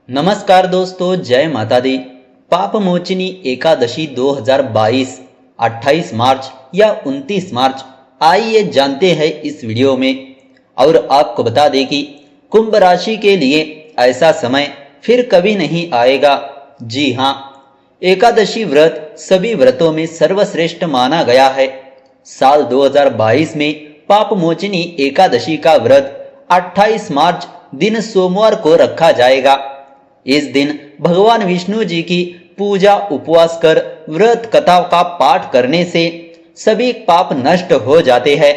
नमस्कार दोस्तों, जय माता दी। पाप मोचिनी एकादशी 2022 28 मार्च या 29 मार्च, आइए जानते हैं इस वीडियो में। और आपको बता दें कि कुंभ राशि के लिए ऐसा समय फिर कभी नहीं आएगा। जी हाँ, एकादशी व्रत सभी व्रतों में सर्वश्रेष्ठ माना गया है। साल 2022 में पाप मोचिनी एकादशी का व्रत 28 मार्च दिन सोमवार को रखा जाएगा। इस दिन भगवान विष्णु जी की पूजा उपवास कर व्रत कथा का पाठ करने से सभी पाप नष्ट हो जाते हैं।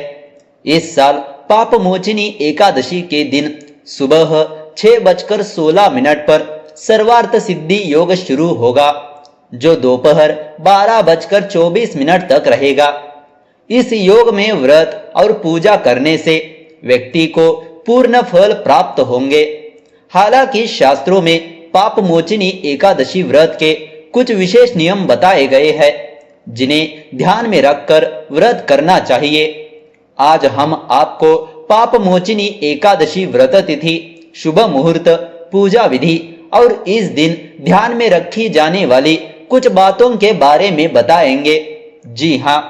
इस साल पाप मोचिनी एकादशी के दिन सुबह 6:16 पर सर्वार्थ सिद्धि योग शुरू होगा, जो दोपहर 12:24 तक रहेगा। इस योग में व्रत और पूजा करने से व्यक्ति को पूर्ण फल प्राप्त होंगे। हालांकि शास्त्रों में पाप मोचिनी एकादशी व्रत के कुछ विशेष नियम बताए गए हैं, जिन्हें ध्यान में रखकर व्रत करना चाहिए। आज हम आपको पाप मोचिनी एकादशी व्रत तिथि, शुभ मुहूर्त, पूजा विधि और इस दिन ध्यान में रखी जाने वाली कुछ बातों के बारे में बताएंगे। जी हाँ,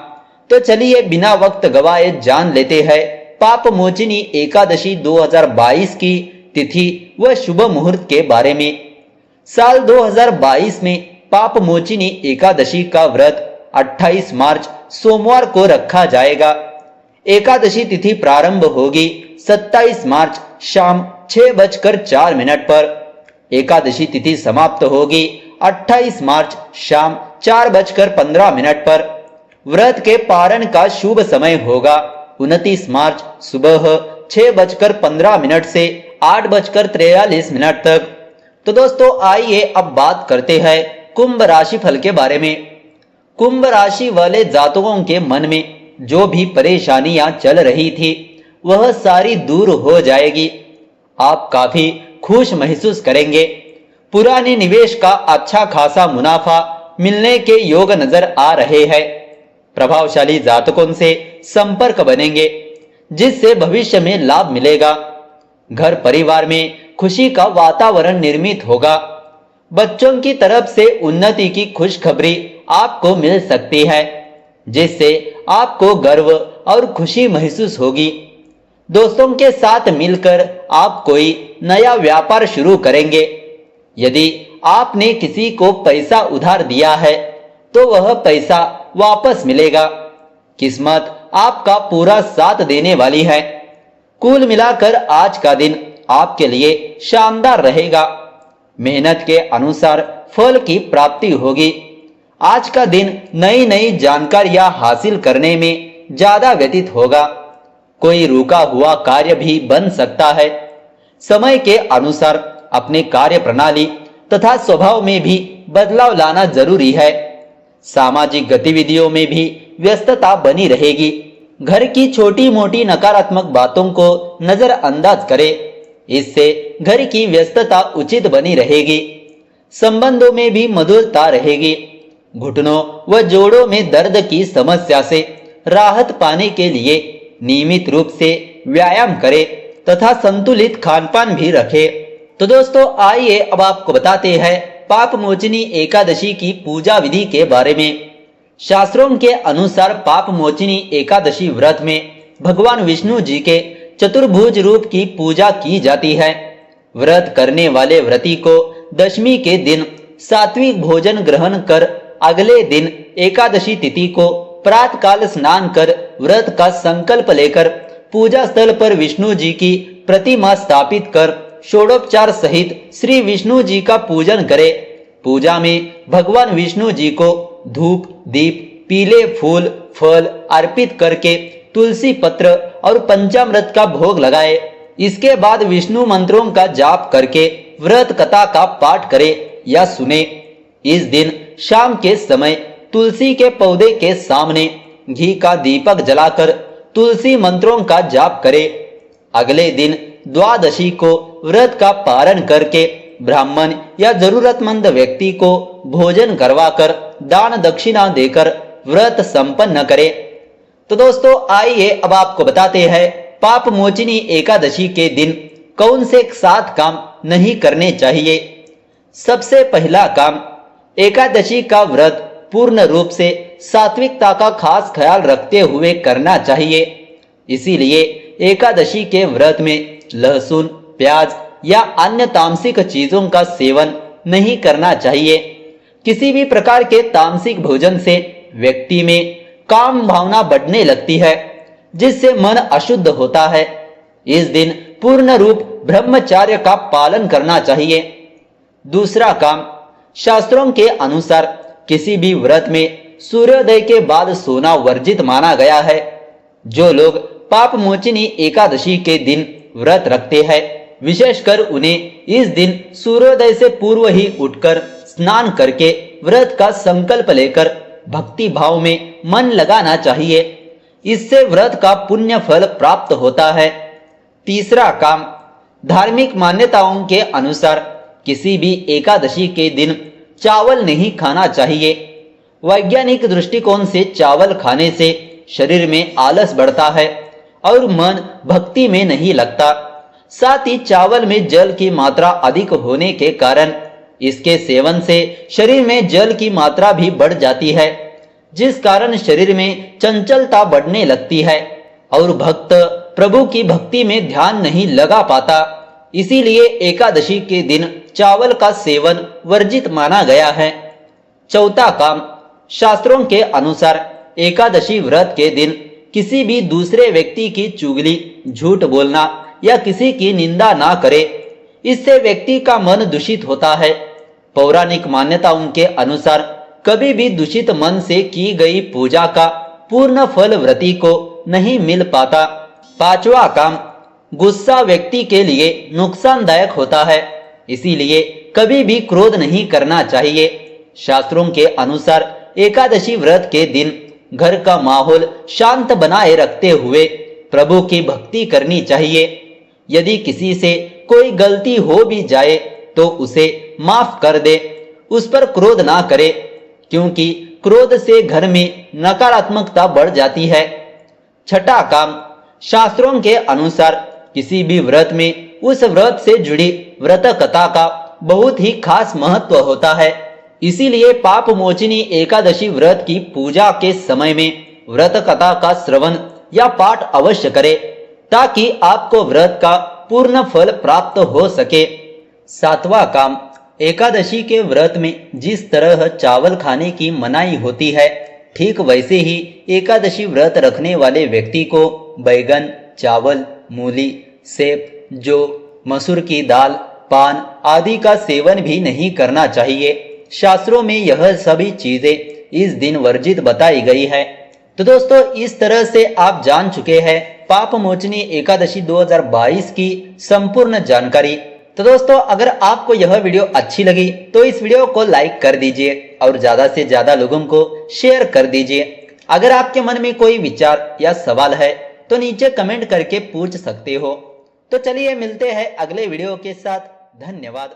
तो चलिए बिना वक्त गवाए जान लेते हैं पाप मोचिनी एकादशी 2022 की तिथि व शुभ मुहूर्त के बारे में। साल 2022 में पाप मोचिनी एकादशी का व्रत 28 मार्च सोमवार को रखा जाएगा। एकादशी तिथि प्रारंभ होगी 27 मार्च शाम 6:04 पर। एकादशी तिथि समाप्त होगी 28 मार्च शाम 4:15 पर। व्रत के पारण का शुभ समय होगा 29 मार्च सुबह 6:15 से 8:43 तक। तो दोस्तों, आइए अब बात करते हैं कुंभ राशि फल के बारे में। कुंभ राशि वाले जातकों के मन में जो भी परेशानियां चल रही थी वह सारी दूर हो जाएगी। आप काफी खुश महसूस करेंगे। पुराने निवेश का अच्छा खासा मुनाफा मिलने के योग नजर आ रहे हैं। प्रभावशाली जातकों से संपर्क बनेंगे, जिससे भविष्य में लाभ मिलेगा। घर परिवार में खुशी का वातावरण निर्मित होगा। बच्चों की तरफ से उन्नति की खुशखबरी आपको मिल सकती है, जिससे आपको गर्व और खुशी महसूस होगी। दोस्तों के साथ मिलकर आप कोई नया व्यापार शुरू करेंगे। यदि आपने किसी को पैसा उधार दिया है तो वह पैसा वापस मिलेगा। किस्मत आपका पूरा साथ देने वाली है। कुल मिलाकर आज का दिन आपके लिए शानदार रहेगा। मेहनत के अनुसार फल की प्राप्ति होगी। आज का दिन नई नई जानकारियां हासिल करने में ज्यादा व्यतीत होगा। कोई रुका हुआ कार्य भी बन सकता है। समय के अनुसार अपने कार्य प्रणाली तथा स्वभाव में भी बदलाव लाना जरूरी है। सामाजिक गतिविधियों में भी व्यस्तता बनी रहेगी। घर की छोटी मोटी नकारात्मक बातों को नजरअंदाज करें, इससे घर की व्यस्तता उचित बनी रहेगी। संबंधों में भी मधुरता रहेगी। घुटनों व जोड़ों में दर्द की समस्या से राहत पाने के लिए नियमित रूप से व्यायाम करें तथा संतुलित खानपान भी रखें। तो दोस्तों, आइए अब आपको बताते हैं पाप मोचिनी एकादशी की पूजा विधि के बारे में। शास्त्रों के अनुसार पाप मोचिनी एकादशी व्रत में भगवान विष्णु जी के चतुर्भुज रूप की पूजा की जाती है। व्रत करने वाले व्रती को दशमी के दिन सात्विक भोजन ग्रहण कर अगले दिन एकादशी तिथि को प्रातःकाल स्नान कर व्रत का संकल्प लेकर पूजा स्थल पर विष्णु जी की प्रतिमा स्थापित कर षोडोपचार सहित श्री विष्णु जी का पूजन करे। पूजा में भगवान विष्णु जी को धूप, दीप, पीले फूल, फल अर्पित करके तुलसी पत्र और पंचामृत का भोग लगाए। इसके बाद विष्णु मंत्रों का जाप करके व्रत कथा का पाठ करे या सुने। इस दिन शाम के समय तुलसी के पौधे के सामने घी का दीपक जलाकर तुलसी मंत्रों का जाप करे। अगले दिन द्वादशी को व्रत का पारण करके ब्राह्मण या जरूरतमंद व्यक्ति को भोजन करवाकर दान दक्षिणा देकर व्रत संपन्न करे। तो दोस्तों, आइए अब आपको बताते हैं पाप मोचिनी एकादशी के दिन कौन से 7 काम नहीं करने चाहिए। सबसे पहला काम, एकादशी का व्रत पूर्ण रूप से सात्विकता का खास ख्याल रखते हुए करना चाहिए। इसीलिए एकादशी के व्रत में लहसुन, प्याज या अन्य तामसिक चीजों का सेवन नहीं करना चाहिए। किसी भी प्रकार के तामसिक भोजन से व्यक्ति में काम भावना बढ़ने लगती है, जिससे मन अशुद्ध होता है। इस दिन पूर्ण रूप ब्रह्मचर्य का पालन करना चाहिए। दूसरा काम, शास्त्रों के अनुसार किसी भी व्रत में सूर्योदय के बाद सोना वर्जित माना गया है। जो लोग पाप मोचिनी एकादशी के दिन व्रत रखते हैं, विशेषकर उन्हें इस दिन सूर्योदय से पूर्व ही उठकर स्नान करके व्रत का संकल्प लेकर भक्ति भाव में मन लगाना चाहिए। इससे व्रत का पुण्य फल प्राप्त होता है। तीसरा काम, धार्मिक मान्यताओं के अनुसार किसी भी एकादशी के दिन चावल नहीं खाना चाहिए। वैज्ञानिक दृष्टिकोण से चावल खाने से शरीर में आलस बढ़ता है और मन भक्ति में नहीं लगता। साथ ही चावल में जल की मात्रा अधिक होने के कारण इसके सेवन से शरीर में जल की मात्रा भी बढ़ जाती है, जिस कारण शरीर में चंचलता बढ़ने लगती है और भक्त प्रभु की भक्ति में ध्यान नहीं लगा पाता। इसीलिए एकादशी के दिन चावल का सेवन वर्जित माना गया है। चौथा काम, शास्त्रों के अनुसार एकादशी व्रत के दिन किसी भी दूसरे व्यक्ति की चुगली, झूठ बोलना या किसी की निंदा ना करे। इससे व्यक्ति का मन दूषित होता है। पौराणिक मान्यताओं के अनुसार कभी भी दूषित मन से की गई पूजा का पूर्ण फल व्रती को नहीं मिल पाता। पांचवा काम, गुस्सा व्यक्ति के लिए नुकसानदायक होता है, इसीलिए कभी भी क्रोध नहीं करना चाहिए। शास्त्रों के अनुसार एकादशी व्रत के दिन घर का माहौल शांत बनाए रखते हुए प्रभु की भक्ति करनी चाहिए। यदि किसी से कोई गलती हो भी जाए तो उसे माफ कर दे, उस पर क्रोध ना करे, क्योंकि क्रोध से घर में नकारात्मकता बढ़ जाती है। छठा काम, शास्त्रों के अनुसार किसी भी व्रत में उस व्रत से जुड़ी व्रत कथा का बहुत ही खास महत्व होता है। इसीलिए पाप मोचिनी एकादशी व्रत की पूजा के समय में व्रत कथा का श्रवण या पाठ अवश्य करें, ताकि आपको व्रत का पूर्ण फल प्राप्त हो सके। सातवां काम, एकादशी के व्रत में जिस तरह चावल खाने की मनाही होती है, ठीक वैसे ही एकादशी व्रत रखने वाले व्यक्ति को बैगन, चावल, मूली, सेब, जौ, मसूर की दाल, पान आदि का सेवन भी नहीं करना चाहिए। शास्त्रों में यह सभी चीजें इस दिन वर्जित बताई गई है। तो दोस्तों, इस तरह से आप जान चुके हैं पाप मोचनी एकादशी 2022 की संपूर्ण जानकारी। तो दोस्तों, अगर आपको यह वीडियो अच्छी लगी तो इस वीडियो को लाइक कर दीजिए और ज्यादा से ज्यादा लोगों को शेयर कर दीजिए। अगर आपके मन में कोई विचार या सवाल है तो नीचे कमेंट करके पूछ सकते हो। तो चलिए मिलते हैं अगले वीडियो के साथ। धन्यवाद।